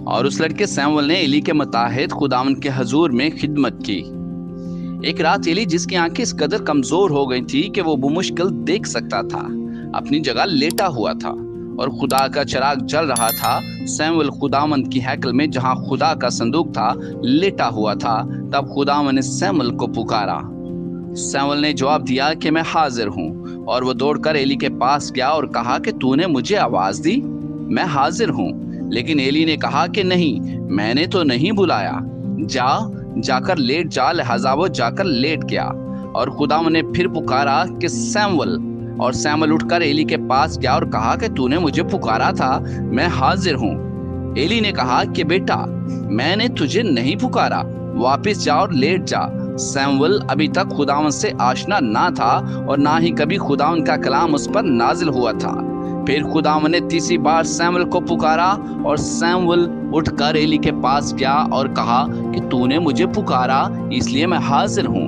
और उस लड़के सैमुअल ने एली के मुताहिद खुदावंद के हजूर में खिदमत की। एक रात एली, जिसकी आंखें इस कदर कमजोर हो गई थी कि वो बमुश्किल देख सकता था, अपनी जगह लेटा हुआ था और खुदा का चिराग जल रहा था। सैमुअल खुदावंद की हैकल में, जहां खुदा का संदूक था, लेटा हुआ था। तब खुदावंद ने सैमुअल को पुकारा। सैमुअल ने जवाब दिया कि मैं हाजिर हूँ, और वो दौड़कर एली के पास गया और कहा कि तूने मुझे आवाज दी, मैं हाजिर हूँ। लेकिन एली ने कहा कि नहीं, मैंने तो नहीं बुलाया, जाकर लेट जा। लिहाजा वो जाकर लेट गया। और खुदावंद ने फिर पुकारा कि सैमुअल, और सैमुअल उठकर एली के पास गया और कहा कि तूने मुझे पुकारा था, मैं हाजिर हूँ। एली ने कहा कि बेटा, मैंने तुझे नहीं पुकारा, वापस जा और लेट जा। सैमुअल अभी तक खुदावंद से आशना ना था और ना ही कभी खुदावंद का कलाम उस पर नाजिल हुआ था। फिर खुदावंद ने तीसरी बार सैमुअल को पुकारा और सैमुअल उठकर एली के पास गया और कहा कि तूने मुझे पुकारा, इसलिए मैं हाजिर हूँ।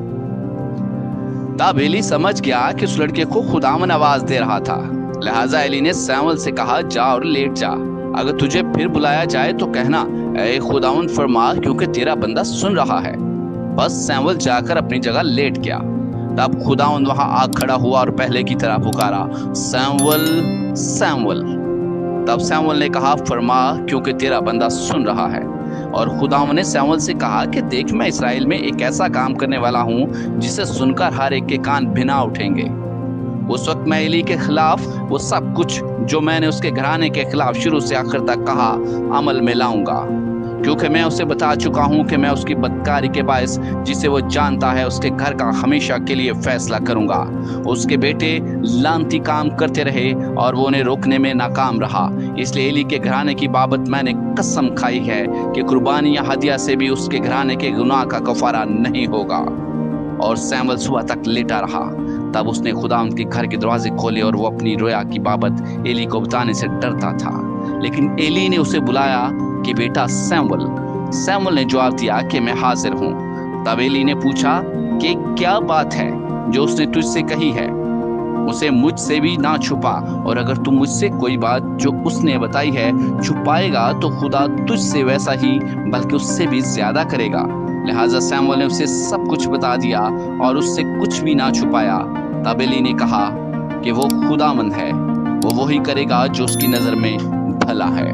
तब एली समझ गया कि उस लड़के को खुदावंद आवाज दे रहा था। लिहाजा एली ने सैमुअल से कहा, जा और लेट जा। अगर तुझे फिर बुलाया जाए तो कहना, ऐ खुदावंद फरमा, क्योंकि तेरा बंदा सुन रहा है। बस सैमुअल जाकर अपनी जगह लेट गया। तब खुदावंद वहां आ खड़ा हुआ और पहले की तरह पुकारा, सैमुअल, सैमुअल। तब सैमुअल ने कहा, फरमा, क्योंकि तेरा बंदा सुन रहा है। और खुदावंद ने सैमुअल से कहा कि देख, मैं इसराइल में एक ऐसा काम करने वाला हूँ जिसे सुनकर हर एक के कान भिना उठेंगे। उस वक्त मैं एली के खिलाफ वो सब कुछ जो मैंने उसके घराने के खिलाफ शुरू से आखिर तक कहा, अमल में लाऊंगा, क्योंकि मैं उसे बता चुका हूं कि मैं उसकी बदकारी के बायस, जिसे वो जानता है, उसके घर का हमेशा के लिए फैसला करूंगा। उसके बेटे लानती काम करते रहे और वो उन्हें रोकने में नाकाम रहा। इसलिए एली के घराने की बाबत मैंने कसम खाई है कि कुर्बानी या हदिया से भी उसके घराने के गुनाह का कफारा नहीं होगा। और सैमुअल सुबह तक लेटा रहा। तब उसने खुदावंद के घर के दरवाजे खोले और वो अपनी रोया की बाबत एली को बताने से डरता था। लेकिन एली ने उसे बुलाया कि बेटा सैमुअल। सैमुअल ने जवाब दिया कि मैं हाजिर हूँ। तब एली ने पूछा कि क्या बात है जो उसने तुझसे कही है, उसे मुझसे भी ना छुपा, और अगर तू मुझसे कोई बात जो उसने बताई है छुपाएगा तो खुदा तुझसे वैसा ही बल्कि उससे भी ज्यादा करेगा। लिहाजा सैमुअल ने उसे सब कुछ बता दिया और उससे कुछ भी ना छुपाया। तब एली ने कहा कि वो खुदावंद है, वो वही करेगा जो उसकी नजर में भला है।